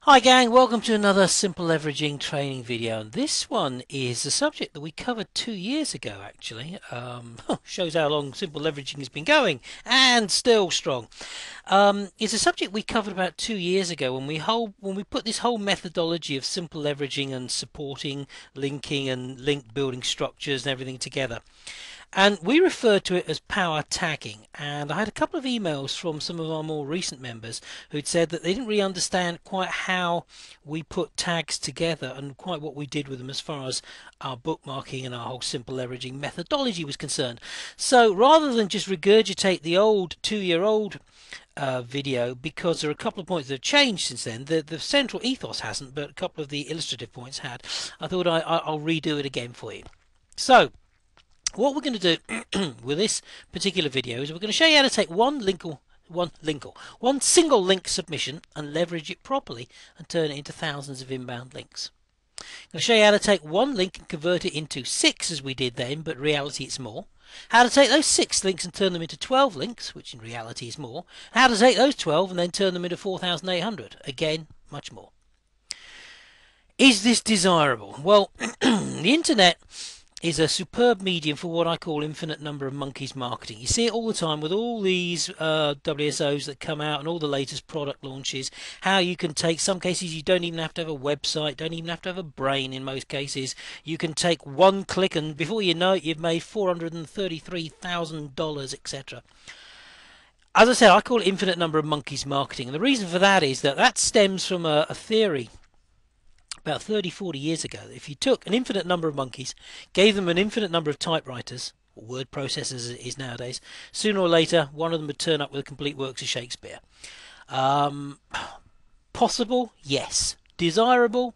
Hi gang, welcome to another simple leveraging training video, and this one is a subject that we covered 2 years ago actually. Shows how long simple leveraging has been going and still strong. It's a subject we covered about 2 years ago when we put this whole methodology of simple leveraging and supporting linking and link building structures and everything together. And we referred to it as power tagging. And I had a couple of emails from some of our more recent members who'd said that they didn't really understand quite how we put tags together and quite what we did with them as far as our bookmarking and our whole simple leveraging methodology was concerned. So rather than just regurgitate the old 2-year-old video, because there are a couple of points that have changed since then. The central ethos hasn't, but a couple of the illustrative points had. I thought I'll redo it again for you. So what we're going to do with this particular video is we're going to show you how to take one single link submission and leverage it properly and turn it into thousands of inbound links. I'm going to show you how to take one link and convert it into 6 as we did then, but in reality it's more. How to take those 6 links and turn them into 12 links, which in reality is more. How to take those 12 and then turn them into 4,800, again much more. Is this desirable? Well, the internet is a superb medium for what I call infinite number of monkeys marketing. You see it all the time with all these WSOs that come out and all the latest product launches, how you can take, some cases you don't even have to have a website, don't even have to have a brain in most cases. You can take one click and before you know it you've made $433,000, etc. As I said, I call it infinite number of monkeys marketing, and the reason for that is that stems from a theory about 30-40 years ago. If you took an infinite number of monkeys, gave them an infinite number of typewriters, or word processors as it is nowadays, sooner or later one of them would turn up with complete works of Shakespeare. Possible? Yes. Desirable?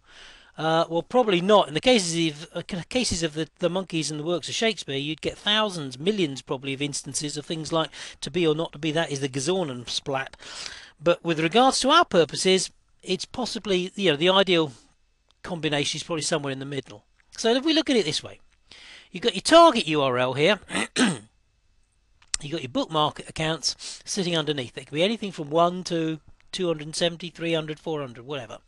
Well, probably not. In the cases of the monkeys and the works of Shakespeare, you'd get thousands, millions probably of instances of things like to be or not to be, that is the Gazonen splat. But with regards to our purposes, it's possibly, the ideal combination is probably somewhere in the middle. So if we look at it this way, you've got your target URL here, you've got your bookmark accounts sitting underneath. It can be anything from 1 to 270, 300, 400, whatever.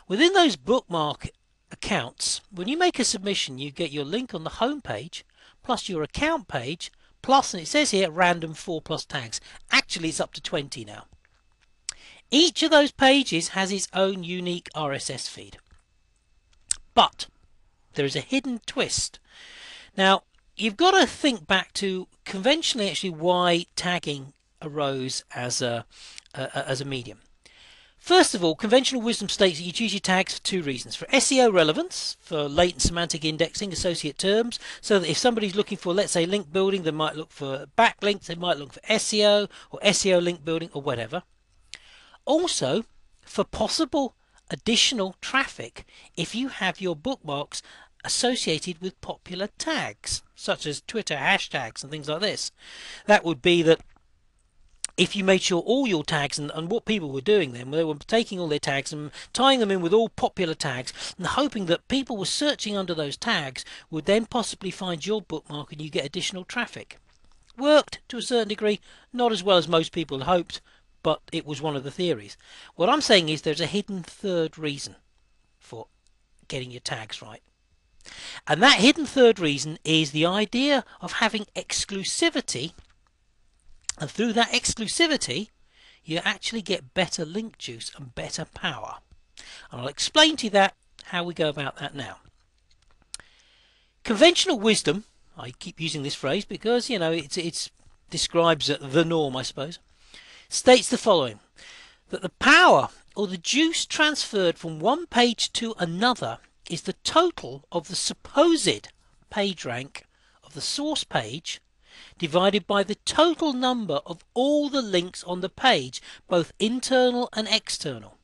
Within those bookmark accounts, when you make a submission, you get your link on the home page, plus your account page, plus, and it says here, random 4+ tags. Actually, it's up to 20 now. Each of those pages has its own unique RSS feed. But there is a hidden twist. Now, you've got to think back to conventionally actually why tagging arose as a medium. First of all, conventional wisdom states that you choose your tags for 2 reasons. For SEO relevance, for latent semantic indexing, associate terms, so that if somebody's looking for, let's say, link building, they might look for backlinks, they might look for SEO or SEO link building or whatever. Also, for possible additional traffic if you have your bookmarks associated with popular tags such as Twitter hashtags and things like this. That would be that if you made sure all your tags, and what people were doing then, they were taking all their tags and tying them in with all popular tags and hoping that people were searching under those tags would then possibly find your bookmark and you get additional traffic. Worked to a certain degree, not as well as most people had hoped, but it was one of the theories. What I'm saying is there's a hidden third reason for getting your tags right. And that hidden third reason is the idea of having exclusivity, and through that exclusivity you actually get better link juice and better power. And I'll explain to you that, how we go about that now. Conventional wisdom, I keep using this phrase because it describes the norm, I suppose, states the following: that the power or the juice transferred from one page to another is the total of the supposed page rank of the source page divided by the total number of all the links on the page, both internal and external.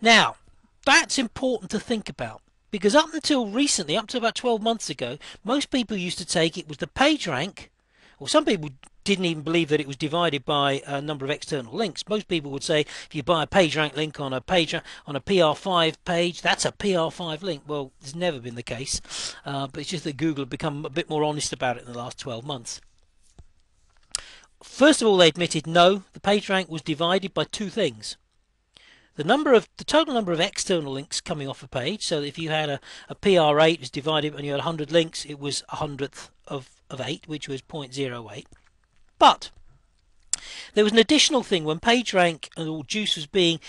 Now, that's important to think about, because up until recently, up to about 12 months ago, most people used to take it was the page rank, or some people didn't even believe that it was divided by a number of external links. Most people would say if you buy a PageRank link on a PR5 page, that's a PR5 link. Well, it's never been the case, but it's just that Google have become a bit more honest about it in the last 12 months. First of all, they admitted no, the PageRank was divided by 2 things: the total number of external links coming off a page. So if you had a PR8 was divided and you had 100 links, it was 100th of 8, which was 0.08. But there was an additional thing when PageRank and all juice was being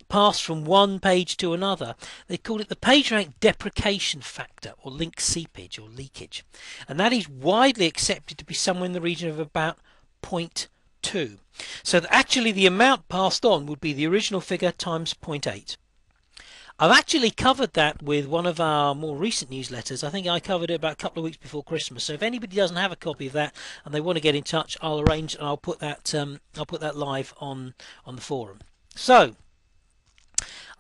passed from one page to another. They called it the PageRank deprecation factor, or link seepage, or leakage, and that is widely accepted to be somewhere in the region of about 0.2. So that actually the amount passed on would be the original figure times 0.8. I've actually covered that with one of our more recent newsletters. I think I covered it about a couple of weeks before Christmas. So if anybody doesn't have a copy of that and they want to get in touch, I'll arrange and I'll put that live on the forum. So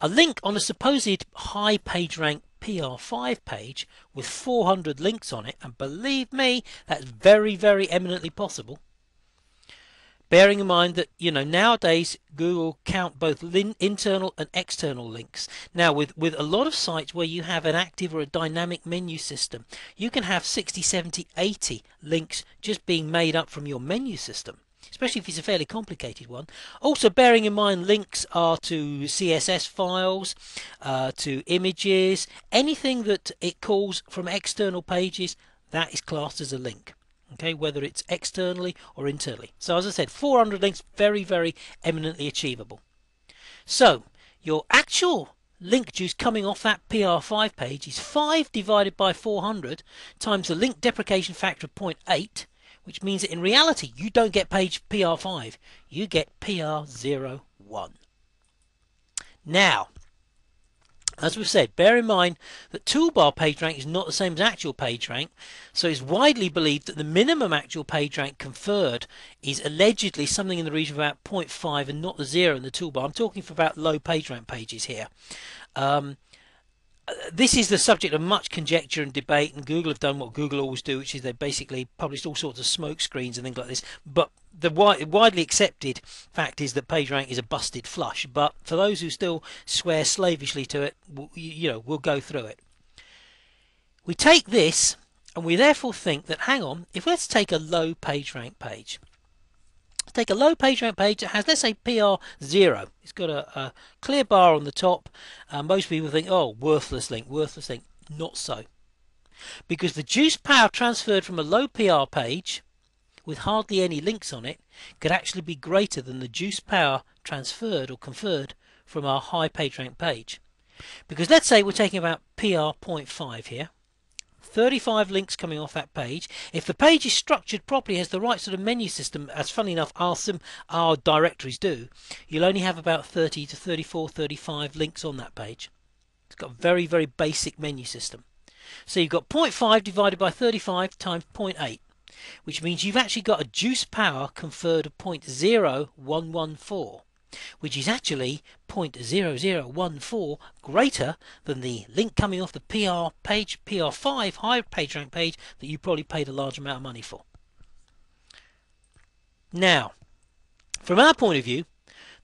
a link on a supposed high PageRank PR5 page with 400 links on it, and believe me, that's very, very eminently possible. Bearing in mind that, nowadays Google count both internal and external links. Now, with a lot of sites where you have an active or a dynamic menu system, you can have 60, 70, 80 links just being made up from your menu system, especially if it's a fairly complicated one. Also, bearing in mind links are to CSS files, to images, anything that it calls from external pages, that is classed as a link. Okay, whether it's externally or internally. So as I said, 400 links, very, very eminently achievable. So your actual link juice coming off that PR5 page is 5 divided by 400 times the link deprecation factor of 0.8, which means that in reality you don't get page PR5, you get PR01. Now, as we've said, bear in mind that toolbar PageRank is not the same as actual PageRank, so it's widely believed that the minimum actual PageRank conferred is allegedly something in the region of about 0.5 and not the 0 in the toolbar. I'm talking for about low PageRank pages here. This is the subject of much conjecture and debate, and Google have done what Google always do, which is they basically published all sorts of smoke screens and things like this. But the widely accepted fact is that PageRank is a busted flush. But for those who still swear slavishly to it, we'll go through it. We take this, and we therefore think that, hang on, let's take a low PageRank page. Take a low PageRank page that has, let's say, PR0. It's got a clear bar on the top. Most people think, oh, worthless link, worthless link. Not so. Because the juice power transferred from a low PR page with hardly any links on it could actually be greater than the juice power transferred or conferred from our high PageRank page. Because let's say we're taking about PR.5 here. 35 links coming off that page. If the page is structured properly, has the right sort of menu system, as funny enough our directories do, you'll only have about 30 to 34, 35 links on that page. It's got a very, very basic menu system. So you've got 0.5 divided by 35 times 0.8, which means you've actually got a juice power conferred of 0.0114. which is actually 0.0014 greater than the link coming off the PR page, PR5 high PageRank page that you probably paid a large amount of money for. Now, from our point of view,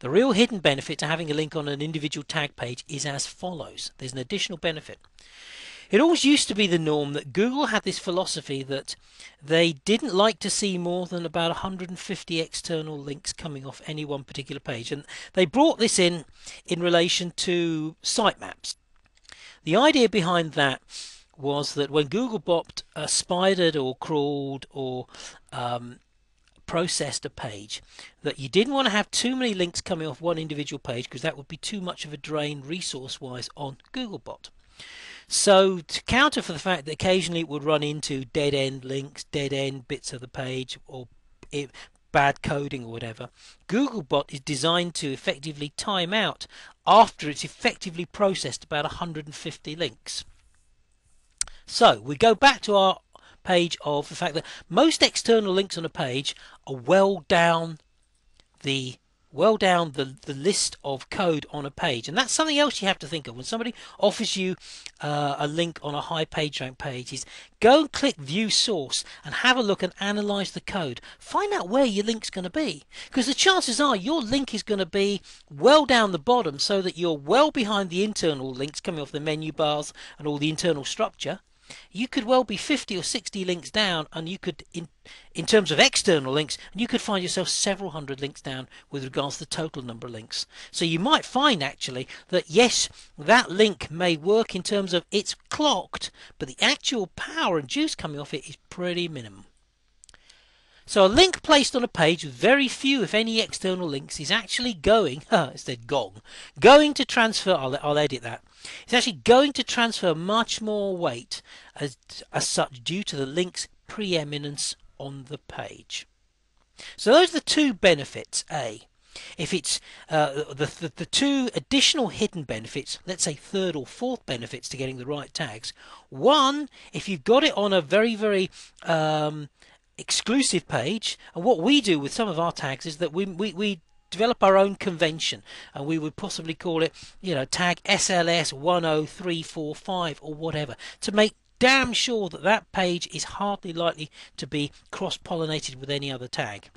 the real hidden benefit to having a link on an individual tag page is as follows. There's an additional benefit. It always used to be the norm that Google had this philosophy that they didn't like to see more than about 150 external links coming off any one particular page, and they brought this in relation to sitemaps. The idea behind that was that when Googlebot spidered or crawled or processed a page, that you didn't want to have too many links coming off one individual page because that would be too much of a drain resource-wise on Googlebot. So to counter for the fact that occasionally it would run into dead-end links, dead-end bits of the page, or bad coding or whatever, Googlebot is designed to effectively time out after it's effectively processed about 150 links. So we go back to our page of the fact that most external links on a page are well down the list of code on a page, and that's something else you have to think of when somebody offers you a link on a high PageRank page. Is go and click view source and have a look and analyze the code. Find out where your link's going to be, because the chances are your link is going to be well down the bottom, so that you're well behind the internal links coming off the menu bars and all the internal structure. you could well be 50 or 60 links down, and you could, in terms of external links, and you could find yourself several hundred links down with regards to the total number of links. So you might find actually that yes, that link may work in terms of it's clocked, but the actual power and juice coming off it is pretty minimum. So a link placed on a page with very few, if any, external links is actually going, instead gong, going to transfer, I'll edit that, it's actually going to transfer much more weight as such due to the link's preeminence on the page. So those are the two benefits. If it's the two additional hidden benefits, let's say third or fourth benefits to getting the right tags. One, if you've got it on a very, very exclusive page, and what we do with some of our tags is that we develop our own convention, and we would possibly call it, tag SLS 10345 or whatever, to make damn sure that that page is hardly likely to be cross-pollinated with any other tag.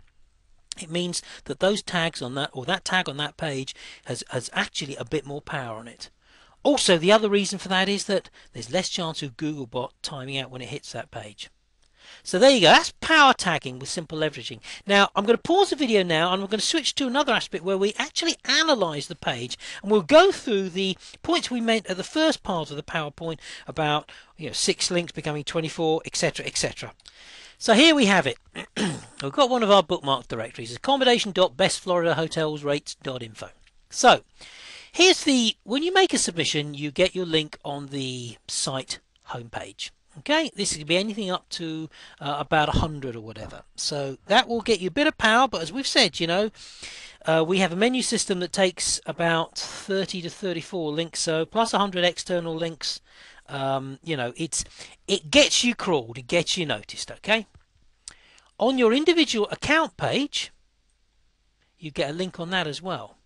It means that those tags on that, or that tag on that page, has actually a bit more power on it. Also, the other reason for that is that there's less chance of Googlebot timing out when it hits that page. So there you go, that's power tagging with simple leveraging. Now I'm going to pause the video now, and we're going to switch to another aspect where we actually analyse the page, and we'll go through the points we made at the first part of the PowerPoint about 6 links becoming 24, etc, etc. So here we have it. We've got one of our bookmarked directories, accommodation.bestfloridahotelsrates.info. So here's when you make a submission, you get your link on the site homepage. Okay, this could be anything up to about 100 or whatever. So that will get you a bit of power, but as we've said, we have a menu system that takes about 30 to 34 links, so plus 100 external links. It gets you crawled, it gets you noticed. Okay, on your individual account page, you get a link on that as well.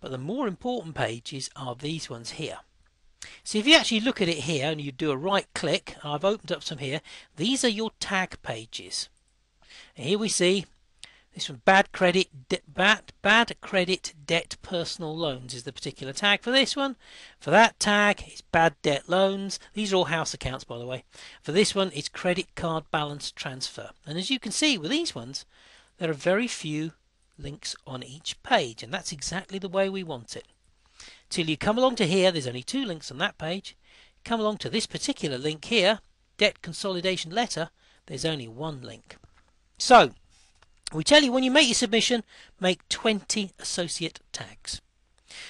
But the more important pages are these ones here. So if you actually look at it here and you do a right click, I've opened up some here, these are your tag pages. And here we see this one, bad credit debt personal loans is the particular tag for this one. For that tag, it's bad debt loans. These are all house accounts, by the way. For this one, it's credit card balance transfer. And as you can see with these ones, there are very few links on each page, and that's exactly the way we want it. Till you come along to here, there's only 2 links on that page. Come along to this particular link here, debt consolidation letter, there's only 1 link. So we tell you when you make your submission, make 20 associate tags.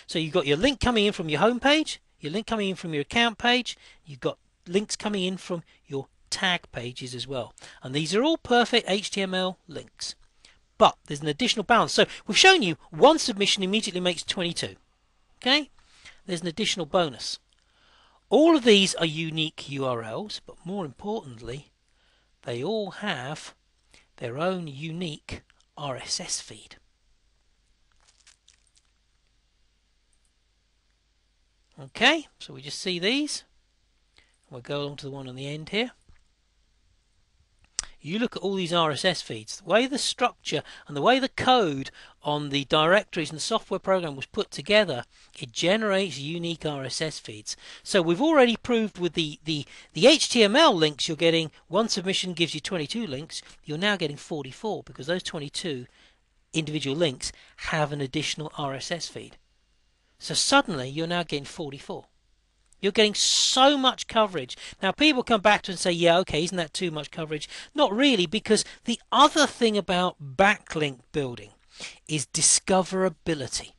So you've got your link coming in from your home page, your link coming in from your account page, you've got links coming in from your tag pages as well. And these are all perfect HTML links. But there's an additional balance. So we've shown you one submission immediately makes 22. Okay, there's an additional bonus. All of these are unique URLs, but more importantly, they all have their own unique RSS feed. Okay, so we just see these. We'll go along to the one on the end here. You look at all these RSS feeds, the way the structure and the way the code on the directories and the software program was put together, it generates unique RSS feeds. So we've already proved with the HTML links you're getting, one submission gives you 22 links, you're now getting 44 because those 22 individual links have an additional RSS feed. So suddenly you're now getting 44. You're getting so much coverage. Now people come back to and say, yeah, okay, isn't that too much coverage? Not really, because the other thing about backlink building is discoverability.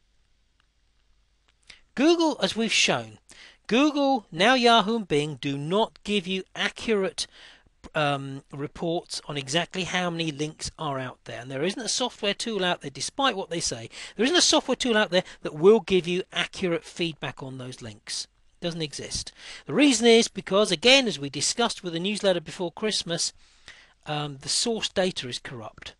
Google, as we've shown, Google, now Yahoo and Bing do not give you accurate reports on exactly how many links are out there, and there isn't a software tool out there, despite what they say, there isn't a software tool out there that will give you accurate feedback on those links. Doesn't exist. The reason is because, again, as we discussed with the newsletter before Christmas, the source data is corrupt.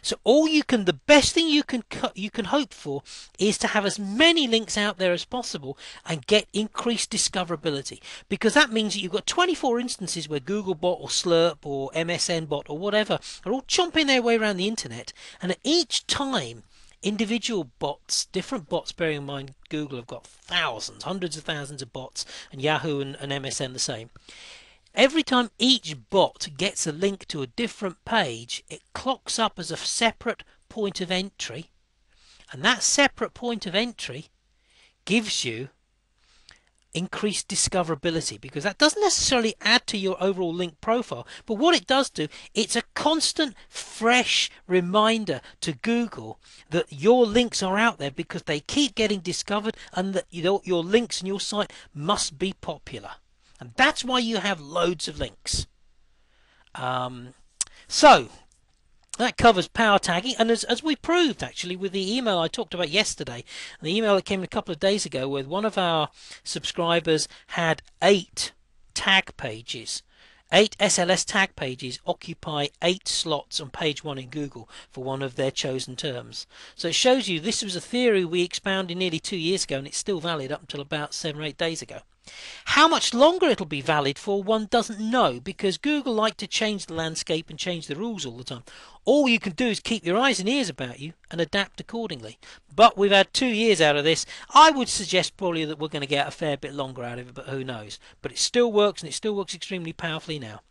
So the best thing you can hope for is to have as many links out there as possible and get increased discoverability, because that means that you've got 24 instances where Googlebot or Slurp or MSN bot or whatever are all chomping their way around the internet, and at each time individual bots, different bots, bearing in mind Google have got thousands, hundreds of thousands of bots, and Yahoo and MSN the same. Every time each bot gets a link to a different page, it clocks up as a separate point of entry, and that separate point of entry gives you increased discoverability, because that doesn't necessarily add to your overall link profile, but what it does do, it's a constant fresh reminder to Google that your links are out there, because they keep getting discovered, and that your links and your site must be popular, and that's why you have loads of links. So that covers power tagging, and as we proved actually with the email I talked about yesterday, the email that came a couple of days ago, where one of our subscribers had 8 tag pages. 8 SLS tag pages occupy 8 slots on page 1 in Google for one of their chosen terms. So it shows you this was a theory we expounded nearly 2 years ago, and it's still valid up until about 7 or 8 days ago. How much longer it'll be valid for, one doesn't know, because Google like to change the landscape and change the rules all the time. All you can do is keep your eyes and ears about you and adapt accordingly. But we've had 2 years out of this. I would suggest probably that we're going to get a fair bit longer out of it, but who knows. But it still works, and it still works extremely powerfully now.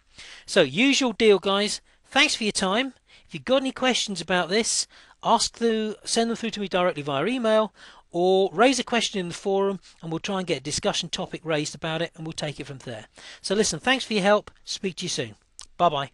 So, usual deal, guys. Thanks for your time. If you've got any questions about this, send them through to me directly via email, or raise a question in the forum, and we'll try and get a discussion topic raised about it, and we'll take it from there. So listen, thanks for your help. Speak to you soon. Bye bye.